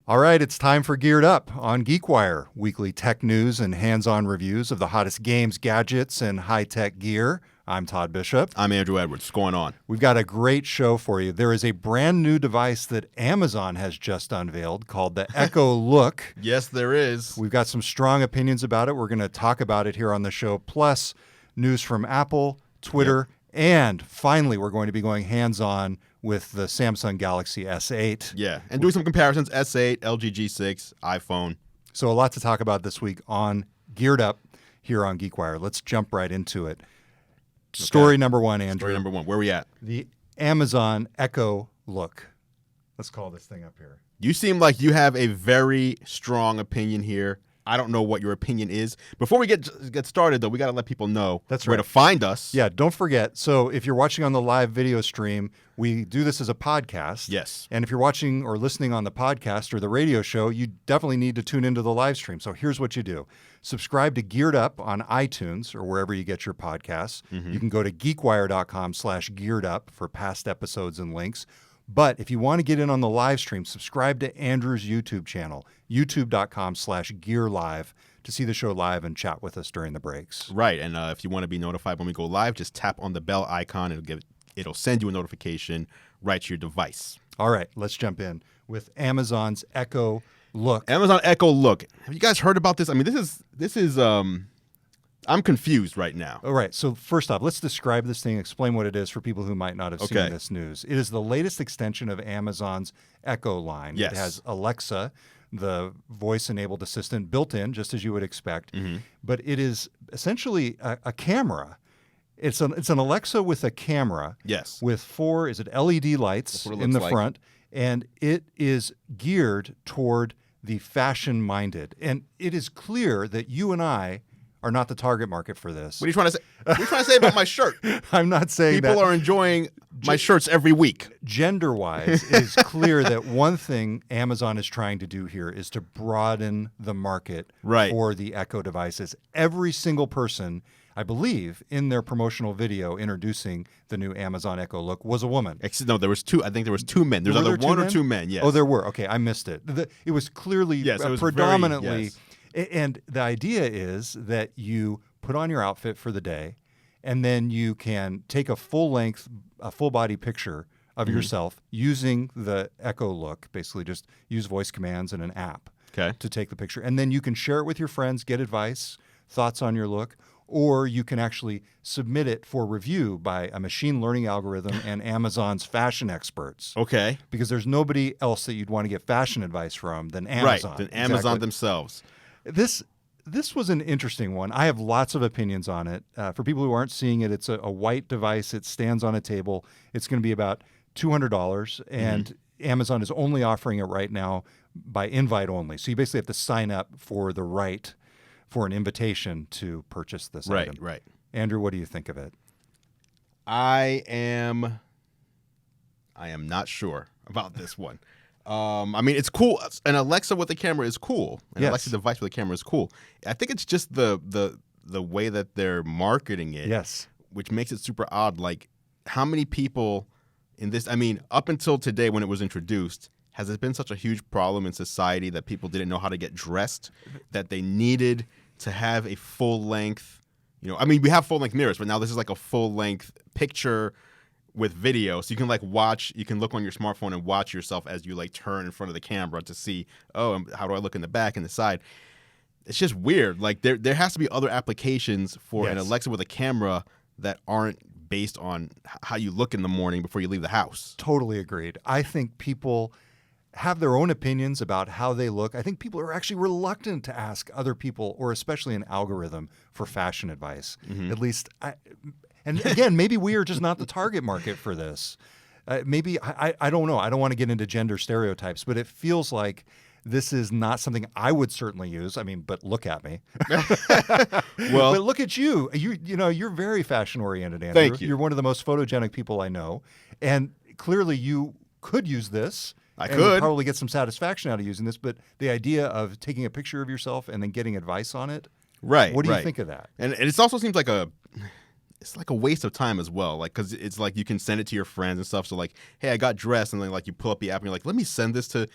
All right, it's time for Geared Up on GeekWire, weekly tech news and hands-on reviews of the hottest games, gadgets, and high-tech gear. I'm Todd Bishop. I'm Andrew Edwards. What's going on? We've got a great show for you. There is a brand new device that Amazon has just unveiled called the Echo Look. Yes, there is. We've got some strong opinions about it. We're going to talk about it here on the show, plus news from Apple, Twitter, and finally, we're going to be going hands-on with the Samsung Galaxy S8. Yeah, and doing some comparisons, S8, LG G6, iPhone. So a lot to talk about this week on Geared Up here on GeekWire. Let's jump right into it. Story number one, Andrew. Story number one. Where are we at? The Amazon Echo Look. Let's call this thing up here. You seem like you have a very strong opinion here. I don't know what your opinion is. Before we get started, though, we got to let people know where to find us. Yeah, don't forget. So if you're watching on the live video stream, we do this as a podcast. Yes. And if you're watching or listening on the podcast or the radio show, you definitely need to tune into the live stream. So here's what you do. Subscribe to Geared Up on iTunes or wherever you get your podcasts. You can go to geekwire.com/gearedup for past episodes and links. But if you want to get in on the live stream, subscribe to Andrew's YouTube channel, youtube.com/gearlive, to see the show live and chat with us during the breaks. Right. And if you want to be notified when we go live, just tap on the bell icon. It'll send you a notification right to your device. All right, let's jump in with Amazon's Echo Look. Amazon Echo Look. Have you guys heard about this? I mean, this is I'm confused right now. All right, so first off, let's describe this thing, explain what it is for people who might not have seen this news. It is the latest extension of Amazon's Echo line. Yes. It has Alexa, the voice-enabled assistant, built in, just as you would expect. But it is essentially a camera. It's an Alexa with a camera. Yes. With four LED lights in the front, and it is geared toward the fashion-minded. And it is clear that you and I are not the target market for this. What are you trying to say? What are you trying to say about my shirt? I'm not saying people are enjoying my shirts every week. Gender-wise, it is clear that one thing Amazon is trying to do here is to broaden the market for the Echo devices. Every single person, I believe, in their promotional video introducing the new Amazon Echo Look was a woman. No, there was two. I think there was two men. There's either one or two men. Yes. Oh, there were. Okay, I missed it. It was clearly it was predominantly. yes. And the idea is that you put on your outfit for the day, and then you can take a full-body picture of yourself using the Echo Look. Basically, just use voice commands and an app to take the picture. And then you can share it with your friends, get advice, thoughts on your look, or you can actually submit it for review by a machine learning algorithm and Amazon's fashion experts. Okay. Because there's nobody else that you'd want to get fashion advice from than Amazon. Right, than Amazon themselves. This was an interesting one. I have lots of opinions on it. For people who aren't seeing it, it's a white device. It stands on a table. It's going to be about $200, and Amazon is only offering it right now by invite only. So you basically have to sign up for an invitation to purchase this item. Right. Andrew, what do you think of it? I am not sure about this one. I mean, it's cool. An Alexa with a camera is cool. An Alexa device with a camera is cool. I think it's just the way that they're marketing it, which makes it super odd. Like, how many people in this? I mean, up until today when it was introduced, has it been such a huge problem in society that people didn't know how to get dressed, that they needed to have a full-length, I mean, we have full-length mirrors, but now this is like a full-length picture with video, so you can you can look on your smartphone and watch yourself as you turn in front of the camera to see, how do I look in the back and the side? It's just weird. Like there has to be other applications for an Alexa with a camera that aren't based on how you look in the morning before you leave the house. Totally agreed. I think people have their own opinions about how they look. I think people are actually reluctant to ask other people, or especially an algorithm, for fashion advice. At least and again, maybe we are just not the target market for this. Maybe, I don't know. I don't want to get into gender stereotypes, but it feels like this is not something I would certainly use. I mean, but look at me. Well, but look at you. You're very fashion oriented, Andrew. Thank you. You're one of the most photogenic people I know. And clearly you could use this. I and could probably get some satisfaction out of using this, but the idea of taking a picture of yourself and then getting advice on it, what do you think of that? And it also seems like it's like a waste of time as well, because it's like you can send it to your friends and stuff. So hey, I got dressed, and then you pull up the app and you're like, let me send this to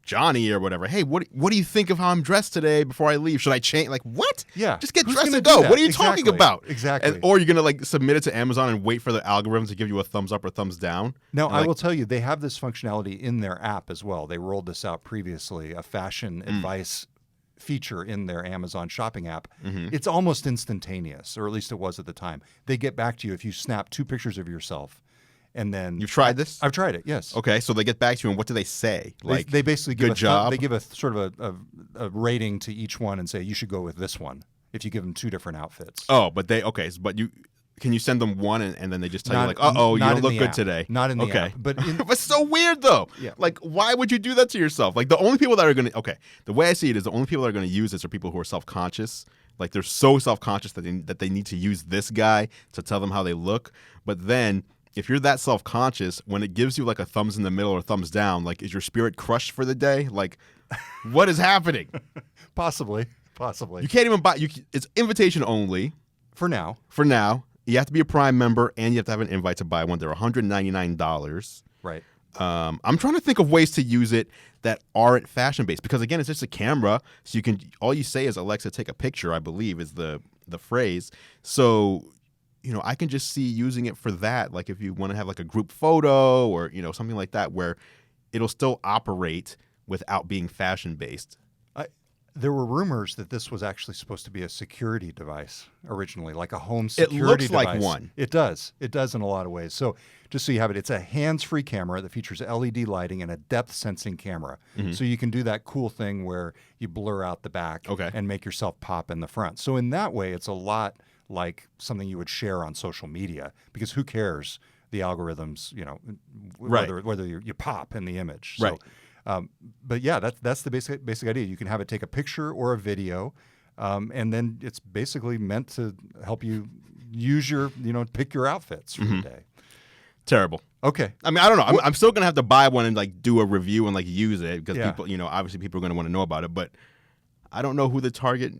Johnny or whatever, hey, what do you think of how I'm dressed today before I leave? Should I change? Like, what? Yeah. Just get Who's dressed gonna and do go. that? What are you Exactly. talking about? Exactly. Or you're going to like submit it to Amazon and wait for the algorithm to give you a thumbs up or thumbs down? Now, And I will tell you, they have this functionality in their app as well. They rolled this out previously, a fashion advice feature in their Amazon shopping app. It's almost instantaneous, or at least it was at the time. They get back to you if you snap 2 pictures of yourself. And then You've tried this? I've tried it. Yes. Okay, so they get back to you, and what do they say? Like, they basically give good job? They give a sort of a rating to each one and say you should go with this one if you give them 2 different outfits. Oh, but can you send them one and then they just tell you Not- like, you not don't in look the good app. today? Not in the okay. app, but in- It's so weird though. Yeah. Like, why would you do that to yourself? Like, the only people that are gonna the way I see it is the only people that are gonna use this are people who are self-conscious. Like, they're so self-conscious that they need to use this guy to tell them how they look. But then, if you're that self-conscious, when it gives you like a thumbs in the middle or thumbs down, like, is your spirit crushed for the day? Like, what is happening? Possibly. You can't even buy. It's invitation only For now. for now. You have to be a Prime member and you have to have an invite to buy one. They're $199. Right. I'm trying to think of ways to use it that aren't fashion based, because again, it's just a camera, so all you say is Alexa, take a picture, I believe is the phrase. So, I can just see using it for that. Like, if you want to have like a group photo or, something like that, where it'll still operate without being fashion based. There were rumors that this was actually supposed to be a security device originally, like a home security looks device. like one. It does. It does in a lot of ways. So just so you have it, it's a hands-free camera that features LED lighting and a depth sensing camera. So you can do that cool thing where you blur out the back and make yourself pop in the front. So in that way, it's a lot like something you would share on social media, because who cares, the algorithms, whether you pop in the image. So, Right. But yeah, that's the basic idea. You can have it take a picture or a video, and then it's basically meant to help you use pick your outfits for the day. Terrible. Okay. I mean, I don't know. I'm still gonna have to buy one and like do a review and like use it, because Yeah. people, obviously people are gonna want to know about it. But I don't know who the target.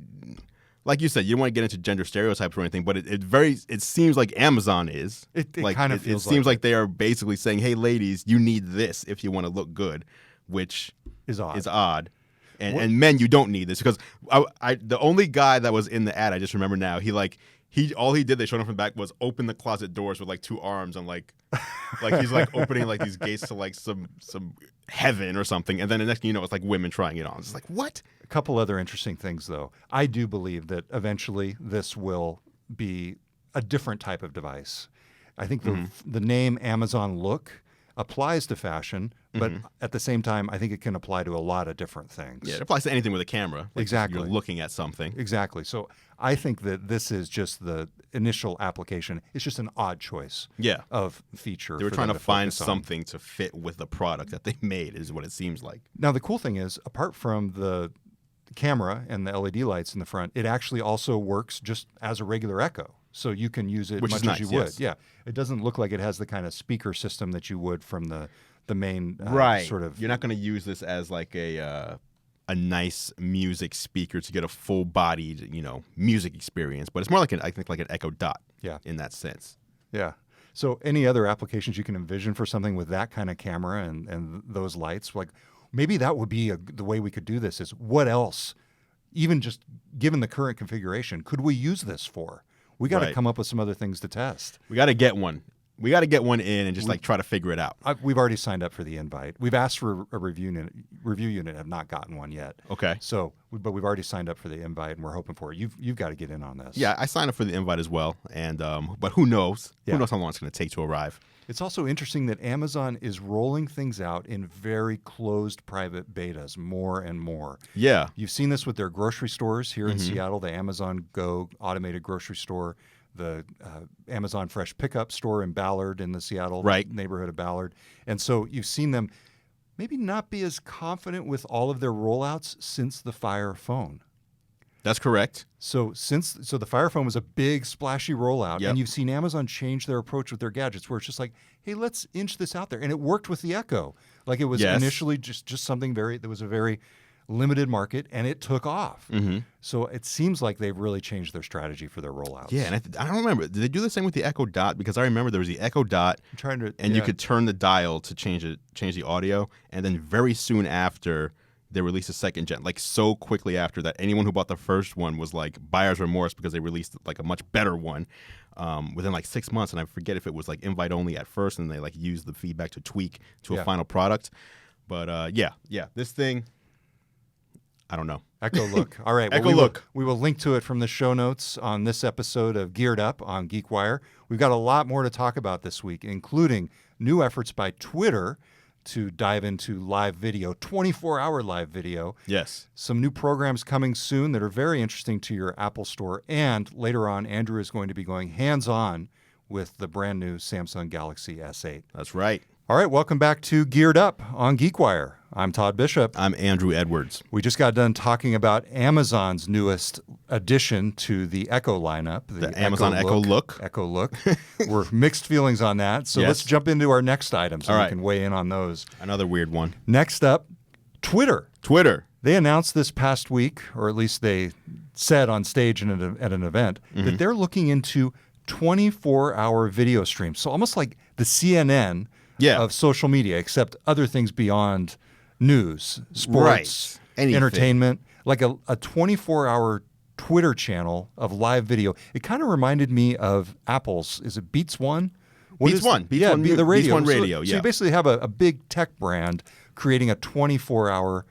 Like you said, you don't want to get into gender stereotypes or anything, but it seems like Amazon is. It like, kind of feels seems like like they are basically saying, "Hey, ladies, you need this if you want to look good," which is odd. is odd. And men, you don't need this, because the only guy that was in the ad, I just remember now, all he did, they showed him from the back, was open the closet doors with like 2 arms and like he's like opening like these gates to like some heaven or something, and then the next thing you know, it's like women trying it on. It's like, what? A couple other interesting things, though. I do believe that eventually this will be a different type of device. I think the name Amazon Look applies to fashion, but at the same time, I think it can apply to a lot of different things. Yeah, it applies to anything with a camera. Like, Exactly. You're looking at something. Exactly. So I think that this is just the initial application. It's just an odd choice Yeah. of feature. They were for trying them to find focus on. something to fit with the product that they made, is what it seems like. Now, the cool thing is, apart from the camera and the LED lights in the front, it actually also works just as a regular Echo. So you can use it Which much is as you nice, would. yes. Yeah. It doesn't look like it has the kind of speaker system that you would from the main sort of. You're not going to use this as like a nice music speaker to get a full-bodied, music experience, but it's more like I think like an Echo Dot. Yeah. In that sense. Yeah. So any other applications you can envision for something with that kind of camera and those lights, like maybe that would be the way we could do this, is what else, even just given the current configuration, could we use this for? We got to Right. come up with some other things to test. We got to get one. We got to get one in and just like try to figure it out. We've already signed up for the invite. We've asked for a review unit, have not gotten one yet. Okay. So, but we've already signed up for the invite, and we're hoping for it. You've got to get in on this. Yeah, I signed up for the invite as well, and but who knows? Yeah. Who knows how long it's going to take to arrive? It's also interesting that Amazon is rolling things out in very closed private betas more and more. Yeah. You've seen this with their grocery stores here in Seattle, the Amazon Go automated grocery store, the Amazon Fresh Pickup store in Ballard, in the Seattle neighborhood of Ballard. And so you've seen them maybe not be as confident with all of their rollouts since the Fire phone. That's correct. So the Fire phone was a big splashy rollout, Yep. and you've seen Amazon change their approach with their gadgets, where it's just like, hey, let's inch this out there, and it worked with the Echo. Like, it was Yes. initially just something that was a very limited market, and it took off. Mm-hmm. So it seems like they've really changed their strategy for their rollouts. Yeah, and I don't remember. Did they do the same with the Echo Dot? Because I remember there was the Echo Dot, you could turn the dial to change the audio, and then very soon after they released a second gen, like so quickly after that, anyone who bought the first one was like buyer's remorse because they released like a much better one within like 6 months. And I forget if it was like invite only at first, and they like used the feedback to tweak to a final product. But yeah, this thing, I don't know. Echo Look. All right. Well, Echo Look. We will link to it from the show notes on this episode of Geared Up on GeekWire. We've got a lot more to talk about this week, including new efforts by Twitter to dive into live video, 24-hour live video. Yes. Some new programs coming soon that are very interesting to your Apple Store. And later on, Andrew is going to be going hands-on with the brand new Samsung Galaxy S8. That's right. All right, welcome back to Geared Up on GeekWire. I'm Todd Bishop. I'm Andrew Edwards. We just got done talking about Amazon's newest addition to the Echo lineup. The Amazon Echo Look. Echo Look. We're mixed feelings on that. So let's jump into our next item so we can weigh in on those. Another weird one. Next up, Twitter. They announced this past week, or at least they said on stage at an event, that they're looking into 24-hour video streams. So almost like the CNN of social media, except other things beyond news, sports, entertainment, like a 24-hour Twitter channel of live video. It kind of reminded me of Apple's, is it Beats One? Beats One. The radio. Beats One Radio, So you basically have a big tech brand creating a 24-hour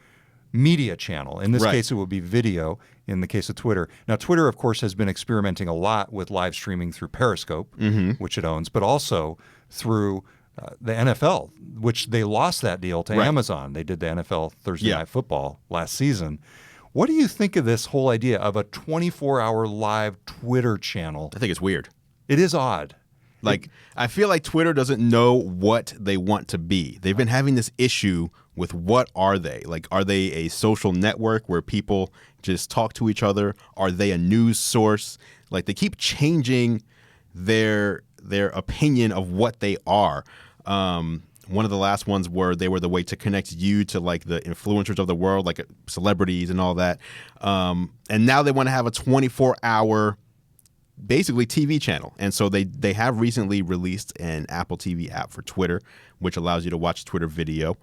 media channel. In this case, it would be video in the case of Twitter. Now, Twitter, of course, has been experimenting a lot with live streaming through Periscope, which it owns, but also through the NFL, which they lost that deal to Amazon. They did the NFL Thursday Night Football last season. What do you think of this whole idea of a 24-hour live Twitter channel? I think it's weird. It is odd. Like, I feel like Twitter doesn't know what they want to be. They've been having this issue with what are they? Like, are they a social network where people just talk to each other? Are they a news source? Like, they keep changing their opinion of what they are. One of the last ones were they were the way to connect you to like the influencers of the world, like celebrities and all that. And now they want to have a 24-hour basically TV channel. And so they have recently released an Apple TV app for Twitter, which allows you to watch Twitter video.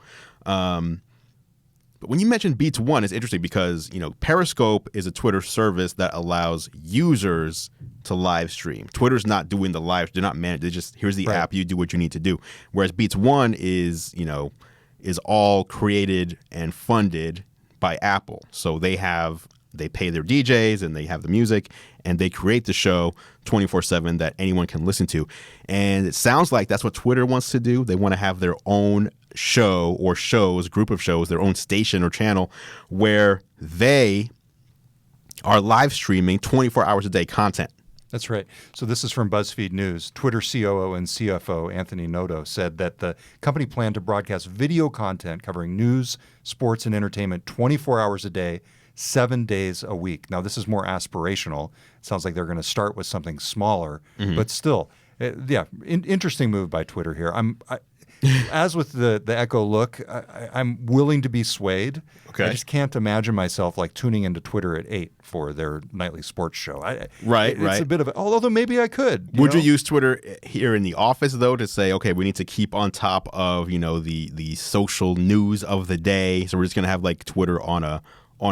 But when you mentioned Beats One, it's interesting because, you know, Periscope is a Twitter service that allows users to live stream. Twitter's not doing the live, they're not managed. They just, here's the app, you do what you need to do. Whereas Beats One is, you know, is all created and funded by Apple. So they pay their DJs and they have the music and they create the show 24/7 that anyone can listen to. And it sounds like that's what Twitter wants to do. They want to have their own show or shows, group of shows, their own station or channel where they are live streaming 24 hours a day content. That's right. So this is from BuzzFeed News. Twitter COO and CFO Anthony Noto said that the company planned to broadcast video content covering news, sports, and entertainment 24 hours a day, 7 days a week. Now, this is more aspirational. It sounds like they're going to start with something smaller, but still, interesting move by Twitter here. As with the Echo Look, I'm willing to be swayed. Okay. I just can't imagine myself like tuning into Twitter at 8 for their nightly sports show. It's a bit of although maybe I could. Would you use Twitter here in the office though to say, okay, we need to keep on top of, you know, the social news of the day, so we're just going to have like Twitter on a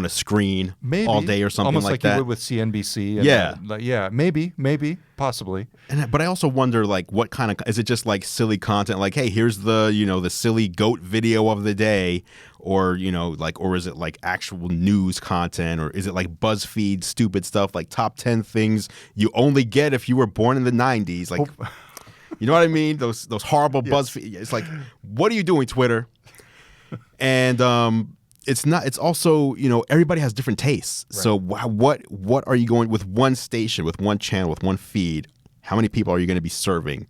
screen all day or something almost like that. You would with CNBC. Maybe, possibly. But I also wonder, like, what kind of is it? Just like silly content, like, hey, here's the silly goat video of the day, or or is it like actual news content, or is it like BuzzFeed stupid stuff, like top 10 things you only get if you were born in the 90s, like, you know what I mean? Those horrible BuzzFeed. It's like, what are you doing, Twitter? And it's also, everybody has different tastes. Right. So what are you going with one station, with one channel, with one feed? How many people are you going to be serving,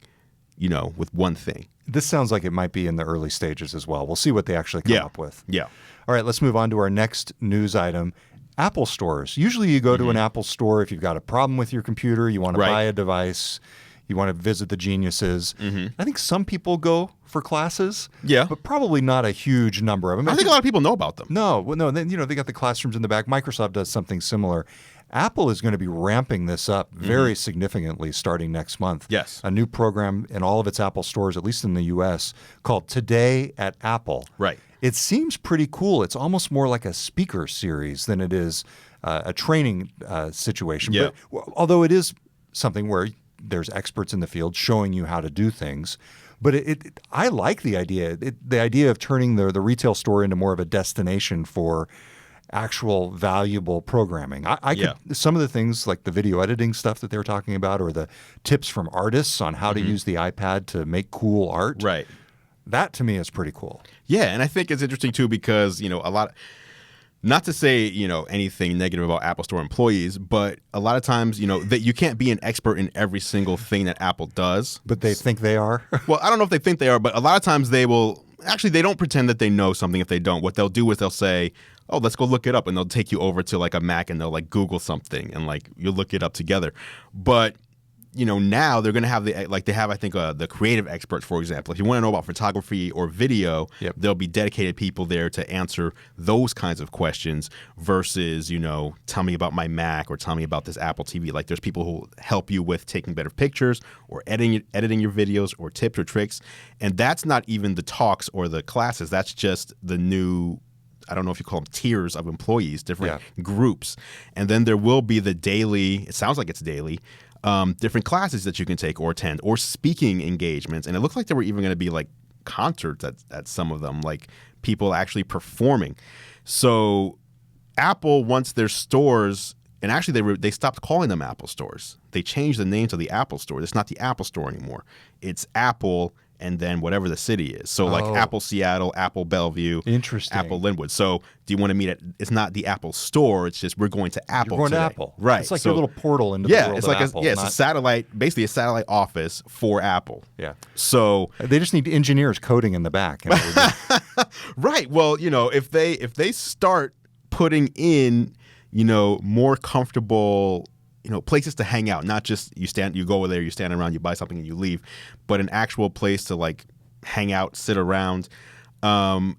with one thing? This sounds like it might be in the early stages as well. We'll see what they actually come up with. Yeah. All right, let's move on to our next news item. Apple stores. Usually you go to an Apple store if you've got a problem with your computer, you want to buy a device, You want to visit the geniuses. I think some people go for classes. Yeah. But probably not a huge number of them. I think a lot of people know about them. No. Well, no. Then, they got the classrooms in the back. Microsoft does something similar. Apple is going to be ramping this up very significantly starting next month. Yes. A new program in all of its Apple stores, at least in the U.S., called Today at Apple. Right. It seems pretty cool. It's almost more like a speaker series than it is a training situation. Yeah. But, although it is something where there's experts in the field showing you how to do things. But I like the idea. The idea of turning the retail store into more of a destination for actual valuable programming. I could, some of the things like the video editing stuff that they were talking about, or the tips from artists on how to use the iPad to make cool art. Right. That to me is pretty cool. Yeah, and I think it's interesting too because, a lot not to say, anything negative about Apple Store employees, but a lot of times, that you can't be an expert in every single thing that Apple does. But they think they are? Well, I don't know if they think they are, but a lot of times they will – actually, they don't pretend that they know something if they don't. What they'll do is they'll say, oh, let's go look it up, and they'll take you over to like a Mac and they'll like Google something and like you'll look it up together. But – now they're going to have they have, I think, the creative experts, for example. If you want to know about photography or video, there'll be dedicated people there to answer those kinds of questions versus, tell me about my Mac or tell me about this Apple TV. Like there's people who will help you with taking better pictures or editing your videos or tips or tricks. And that's not even the talks or the classes. That's just the new – I don't know if you call them tiers of employees, different groups. And then there will be the daily – it sounds like it's daily – different classes that you can take or attend or speaking engagements. And it looked like there were even going to be like concerts at some of them, like people actually performing. So Apple wants their stores, and actually they stopped calling them Apple stores. They changed the name to the Apple Store. It's not the Apple Store anymore. It's Apple and then whatever the city is. So like Apple Seattle, Apple Bellevue, Interesting. Apple Linwood. So do you want to meet at, it's not the Apple Store, it's just we're going to Apple You're going today. to Apple. Right. It's like your little portal into the world it's of like Apple. it's a satellite, basically a satellite office for Apple. Yeah. So they just need engineers coding in the back. right. Well, if they start putting in, more comfortable places to hang out, not just you go over there, you stand around, you buy something and you leave, but an actual place to like hang out, sit around. It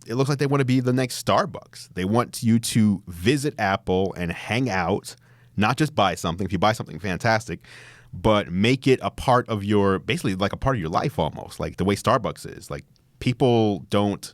looks like they want to be the next Starbucks. They want you to visit Apple and hang out, not just buy something. If you buy something, fantastic, but make it a part of your, basically like a part of your life almost, like the way Starbucks is. Like people don't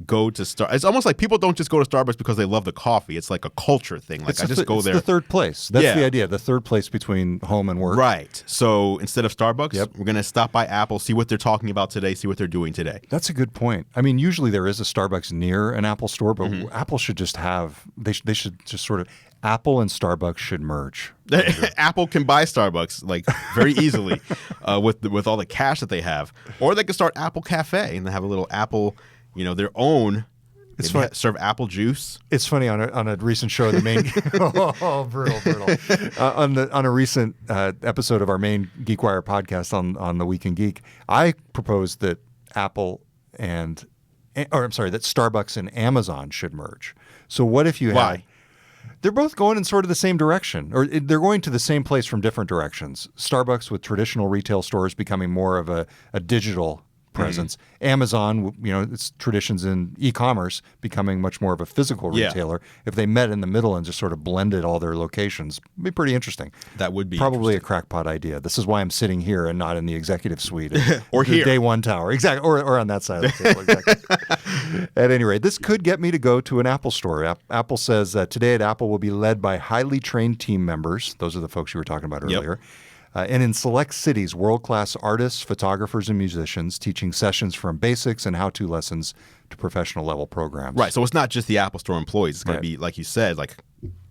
go to it's almost like people don't just go to Starbucks because they love the coffee. It's like a culture thing. Like I just go there. It's the third place. That's the idea. The third place between home and work. Right. So instead of Starbucks, we're going to stop by Apple, see what they're talking about today, see what they're doing today. That's a good point. I mean, usually there is a Starbucks near an Apple store, but Apple should just have, they should just sort of, Apple and Starbucks should merge. Apple can buy Starbucks like very easily with all the cash that they have. Or they could start Apple Cafe and have a little Apple, their own. It's serve apple juice. It's funny on a recent show, the main brutal. On a recent episode of our main GeekWire podcast on the Week in Geek, I proposed that that Starbucks and Amazon should merge. So what if you had? They're both going in sort of the same direction, or they're going to the same place from different directions. Starbucks with traditional retail stores becoming more of a digital presence. Amazon, its traditions in e-commerce becoming much more of a physical retailer. If they met in the middle and just sort of blended all their locations, it'd be pretty interesting. That would be probably a crackpot idea. This is why I'm sitting here and not in the executive suite or the here, Day One Tower, exactly, or on that side of the table. Exactly. At any rate, this could get me to go to an Apple store. Apple says today at Apple will be led by highly trained team members. Those are the folks you were talking about earlier. And in select cities, world-class artists, photographers, and musicians teaching sessions from basics and how-to lessons to professional-level programs. Right. So it's not just the Apple Store employees. It's going to be, like you said, like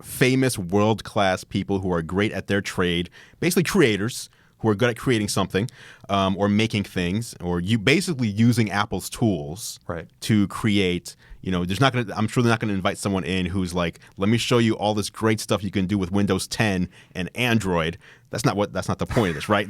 famous world-class people who are great at their trade, basically creators who are good at creating something or making things, or you basically using Apple's tools to create. I'm sure they're not going to invite someone in who's like, let me show you all this great stuff you can do with Windows 10 and Android. That's not the point of this, right?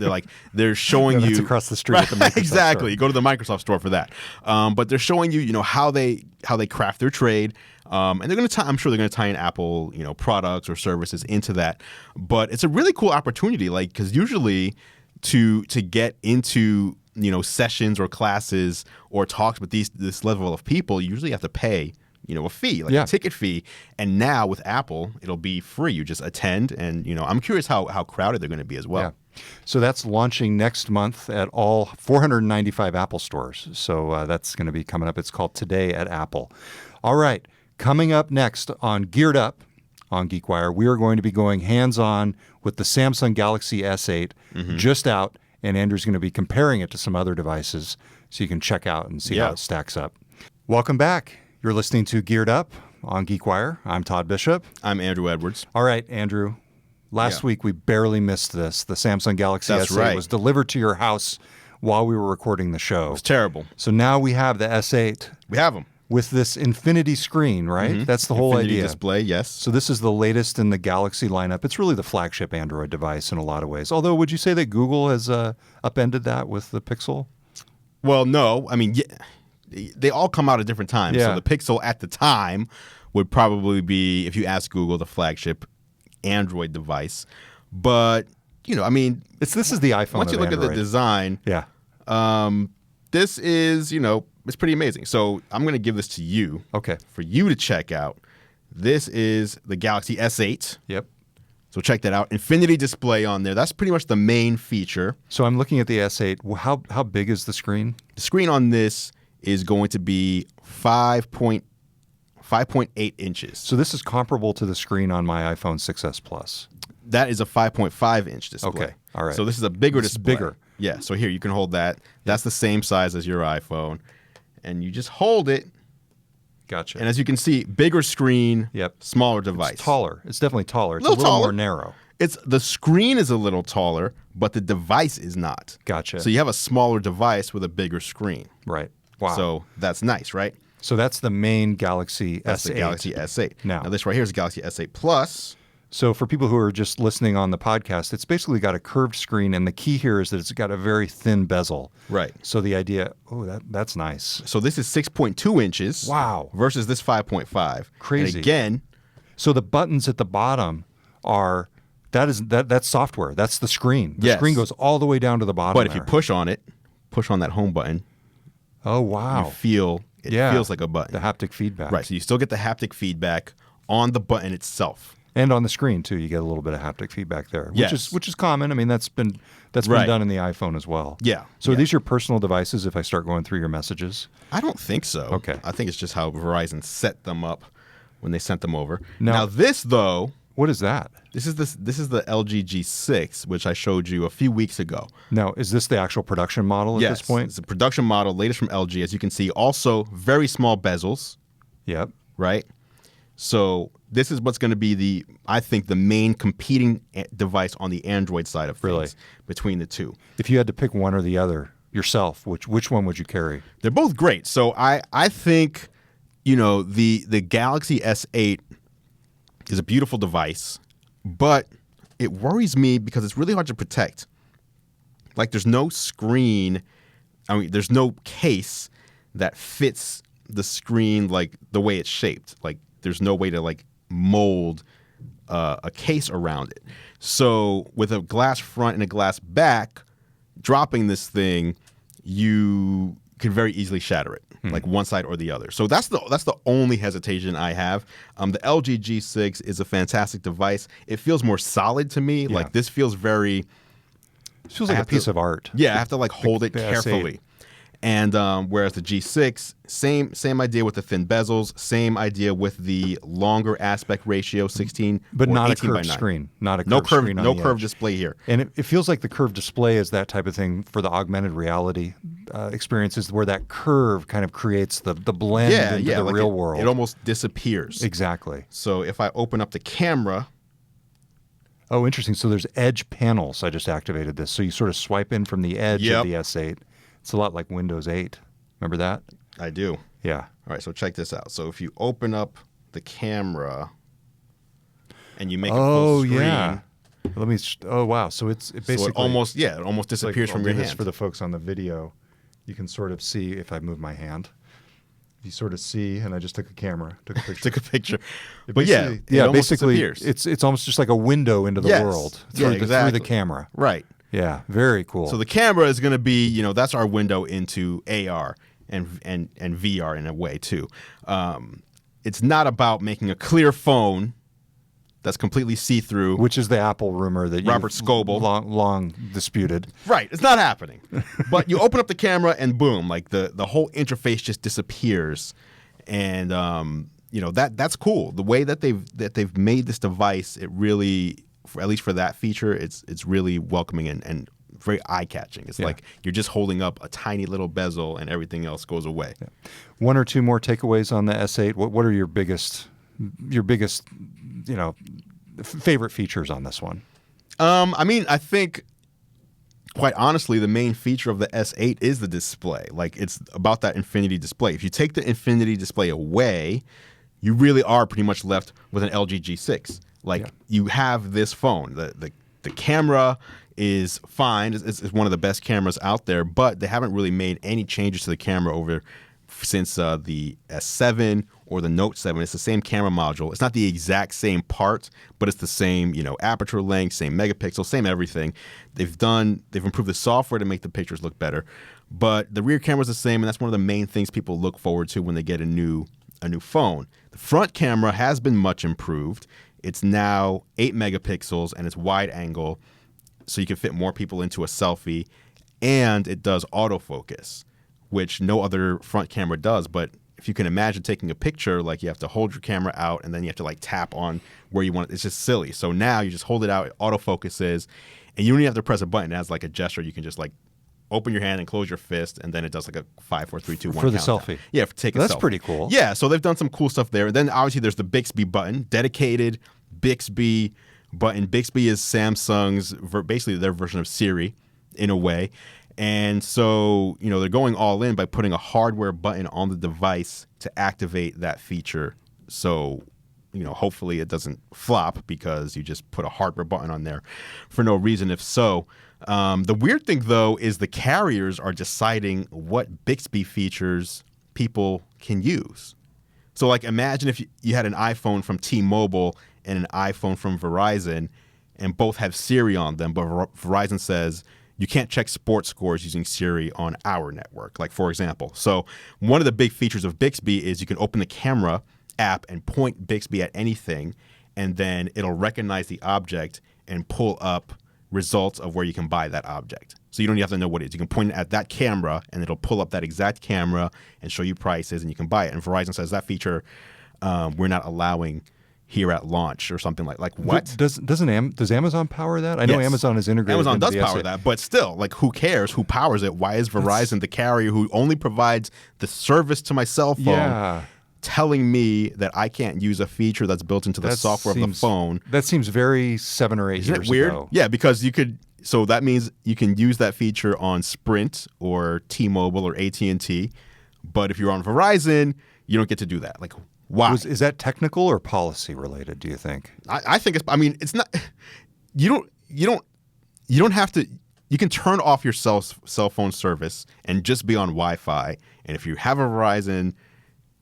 They're showing you across the street at the Microsoft exactly. store. Go to the Microsoft store for that. But they're showing you, how they craft their trade, And they're going to I'm sure they're going to tie in Apple, products or services into that. But it's a really cool opportunity, like, because usually to get into sessions or classes or talks with this level of people, you usually have to pay a fee, like a ticket fee. And now with Apple, it'll be free. You just attend, and I'm curious how crowded they're going to be as well. Yeah. So that's launching next month at all 495 Apple stores. So that's going to be coming up. It's called Today at Apple. All right. Coming up next on Geared Up on GeekWire, we are going to be going hands-on with the Samsung Galaxy S8 just out, and Andrew's going to be comparing it to some other devices so you can check out and see how it stacks up. Welcome back. You're listening to Geared Up on GeekWire. I'm Todd Bishop. I'm Andrew Edwards. All right, Andrew. Last week we barely missed this. The Samsung Galaxy S8 was delivered to your house while we were recording the show. It was terrible. So now we have the S8. We have them. With this infinity screen, right? That's the whole Infinity idea. display, yes. So this is the latest in the Galaxy lineup. It's really the flagship Android device in a lot of ways. Although, would you say that Google has upended that with the Pixel? Well, no. I mean, they all come out at different times. Yeah. So the Pixel at the time would probably be, if you ask Google, the flagship Android device. But, I mean, this is the iPhone. Once you look at the design, this is, it's pretty amazing. So I'm going to give this to you. Okay. For you to check out. This is the Galaxy S8. Yep. So check that out. Infinity display on there. That's pretty much the main feature. So I'm looking at the S8. Well, how big is the screen? The screen on this is going to be 5.8 inches. So this is comparable to the screen on my iPhone 6s Plus. That is a 5.5 inch display. Okay, all right. So this is a bigger display. Bigger. Yeah, so here, you can hold that. That's the same size as your iPhone. And you just hold it. Gotcha. And as you can see, bigger screen, smaller device. It's taller. It's definitely taller. It's a little more narrow. The screen is a little taller, but the device is not. Gotcha. So you have a smaller device with a bigger screen. Right. Wow. So that's nice, right? So that's the main Galaxy S8. That's the Galaxy S8. Now this right here is the Galaxy S8 Plus. So for people who are just listening on the podcast, it's basically got a curved screen, and the key here is that it's got a very thin bezel. Right. So the idea, that's nice. So this is 6.2 inches. Wow. Versus this 5.5. Crazy. And again. So the buttons at the bottom are, that's software. That's the screen. The screen goes all the way down to the bottom. But if you push on it, push on that home button. Oh, wow. You feel, it feels like a button. The haptic feedback. Right. So you still get the haptic feedback on the button itself. And on the screen too, you get a little bit of haptic feedback there, which is common. I mean, that's been done in the iPhone as well. Yeah. So are these your personal devices? If I start going through your messages, I don't think so. Okay. I think it's just how Verizon set them up when they sent them over. Now this though, what is that? This is the LG G6, which I showed you a few weeks ago. Now, is this the actual production model at this point? It's a production model, latest from LG, as you can see. Also, very small bezels. Yep. Right. So this is what's going to be I think the main competing device on the Android side of things between the two. If you had to pick one or the other yourself, which one would you carry? They're both great. So I think, the Galaxy S8 is a beautiful device, but it worries me because it's really hard to protect. Like, there's no screen. I mean, there's no case that fits the screen like the way it's shaped. Like, there's no way to mold a case around it. So with a glass front and a glass back, dropping this thing, you can very easily shatter it, like one side or the other. So that's the only hesitation I have. The LG G6 is a fantastic device. It feels more solid to me. Yeah. Like, this feels very. It feels like a piece of art. Yeah, I have to hold it carefully. S8. And whereas the G6, same idea with the thin bezels, same idea with the longer aspect ratio, 16 but or not 18 a by curved 9. screen. Not a curved screen on no the curved edge. display here. And it feels like the curved display is that type of thing for the augmented reality experiences, where that curve kind of creates the blend into the real world. It almost disappears. Exactly. So if I open up the camera. Oh, interesting. So there's edge panels. I just activated this. So you sort of swipe in from the edge of the S8. It's a lot like Windows 8. Remember that? I do. Yeah. All right, so check this out. So if you open up the camera and you make it full screen. Yeah. Let me. Oh, wow. So it basically. So it almost disappears from your hand. For the folks on the video, you can sort of see if I move my hand. You sort of see, and I just took a picture. Took a picture. It But yeah, basically- it almost basically, disappears. it's almost just like a window into the Yes. world Yeah, through exactly. the camera. Right. Yeah, very cool. So the camera is going to be, that's our window into AR and VR in a way too. It's not about making a clear phone that's completely see-through. Which is the Apple rumor that Robert Scoble long disputed. Right, it's not happening. But you open up the camera and boom, like the whole interface just disappears, and that's cool. The way that they've made this device, it really, at least for that feature, it's really welcoming and very eye-catching. It's like you're just holding up a tiny little bezel and everything else goes away. Yeah. One or two more takeaways on the S8. What are your biggest favorite features on this one? I think, quite honestly, the main feature of the S8 is the display. Like, it's about that infinity display. If you take the infinity display away, you really are pretty much left with an LG G6. Like, you have this phone. The camera is fine. It's one of the best cameras out there, but they haven't really made any changes to the camera since the S7 or the Note 7. It's the same camera module. It's not the exact same part, but it's the same, aperture length, same megapixel, same everything. They've improved the software to make the pictures look better, but the rear camera is the same, and that's one of the main things people look forward to when they get a new phone. The front camera has been much improved. It's now 8 megapixels and it's wide angle, so you can fit more people into a selfie, and it does autofocus, which no other front camera does. But if you can imagine taking a picture, like you have to hold your camera out and then you have to like tap on where you want it. It's just silly. So now you just hold it out, it autofocuses, and you don't even have to press a button. It has like a gesture. You can just like open your hand and close your fist, and then it does like a 5, 4, 3, 2, 1 for the countdown. selfie. Yeah, take a selfie. That's pretty cool. Yeah, so they've done some cool stuff there. And then obviously there's the Bixby button, dedicated Bixby button. Bixby is Samsung's, basically their version of Siri in a way. And so, they're going all in by putting a hardware button on the device to activate that feature. So, hopefully it doesn't flop because you just put a hardware button on there for no reason, if so. The weird thing, though, is the carriers are deciding what Bixby features people can use. So, like, imagine if you had an iPhone from T-Mobile and an iPhone from Verizon, and both have Siri on them, but Verizon says you can't check sports scores using Siri on our network, like, for example. So one of the big features of Bixby is you can open the camera app and point Bixby at anything, and then it'll recognize the object and pull up results of where you can buy that object. So you don't even have to know what it is. You can point it at that camera, and it'll pull up that exact camera and show you prices, and you can buy it. And Verizon says that feature we're not allowing here at launch or something like what? Does Amazon power that? I know Yes. Amazon is integrated. Amazon into does the power S8. that, but still, like, who cares? Who powers it? Why is Verizon the carrier who only provides the service to my cell phone telling me that I can't use a feature that's built into the software of the phone? That seems very 7 or 8 Isn't years it weird? ago. Yeah, because you could. So that means you can use that feature on Sprint or T-Mobile or AT&T, but if you're on Verizon, you don't get to do that. Like, why? Is that technical or policy related, do you think? I think it's. I mean, it's not. You don't have to. You can turn off your cell phone service and just be on Wi-Fi. And if you have a Verizon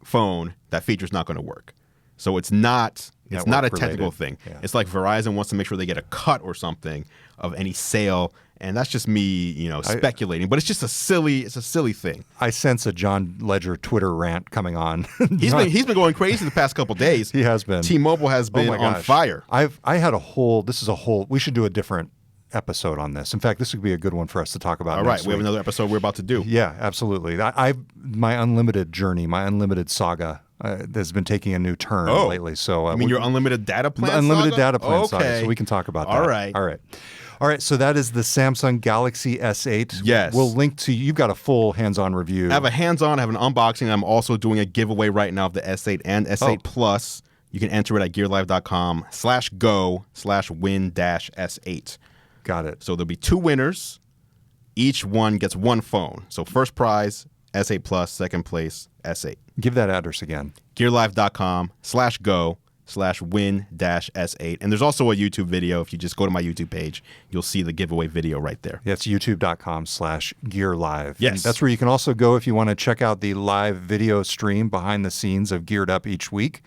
phone, that feature's not going to work. So it's not. It's not a technical thing. Yeah. It's like Verizon wants to make sure they get a cut or something of any sale, and that's just me, speculating. But it's just a silly thing. I sense a John Ledger Twitter rant coming on. He's been going crazy the past couple days. He has been. T-Mobile has been on fire. We should do a different episode on this. In fact, this would be a good one for us to talk about. All right, we have another episode we're about to do. Yeah, absolutely. My unlimited journey, my unlimited saga has been taking a new turn lately. So I mean, your unlimited data plan. Unlimited saga? data plan Okay. saga. So we can talk about that. All right. So that is the Samsung Galaxy S8. Yes. We'll link to. You've got a full hands-on review. I have a hands-on. I have an unboxing. I'm also doing a giveaway right now of the S8 and S8 Plus. You can enter it at gearlive.com/go/win-S8. Got it. So there'll be 2 winners. Each one gets 1 phone. So first prize, S8 Plus. Second place, S8. Give that address again. gearlive.com/go/win-S8. geardup.com/win-s8. And there's also a YouTube video. If you just go to my YouTube page, you'll see the giveaway video right there. Yeah, it's youtube.com/gearlive. Yes. And that's where you can also go if you want to check out the live video stream behind the scenes of Geared Up each week.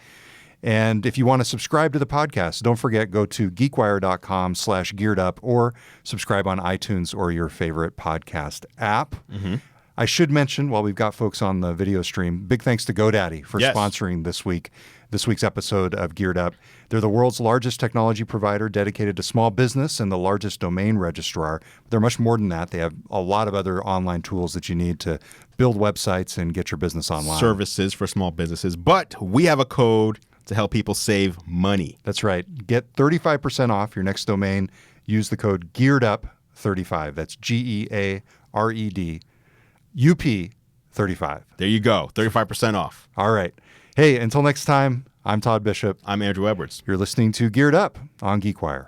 And if you want to subscribe to the podcast, don't forget, go to geekwire.com/gearedup or subscribe on iTunes or your favorite podcast app. Mm-hmm. I should mention, while we've got folks on the video stream, big thanks to GoDaddy for sponsoring this week's episode of Geared Up. They're the world's largest technology provider dedicated to small business and the largest domain registrar. They're much more than that. They have a lot of other online tools that you need to build websites and get your business online. Services for small businesses. But we have a code to help people save money. That's right. Get 35% off your next domain. Use the code GEAREDUP35. That's GEAREDUP35. There you go. 35% off. All right. Hey, until next time, I'm Todd Bishop. I'm Andrew Edwards. You're listening to Geared Up on GeekWire.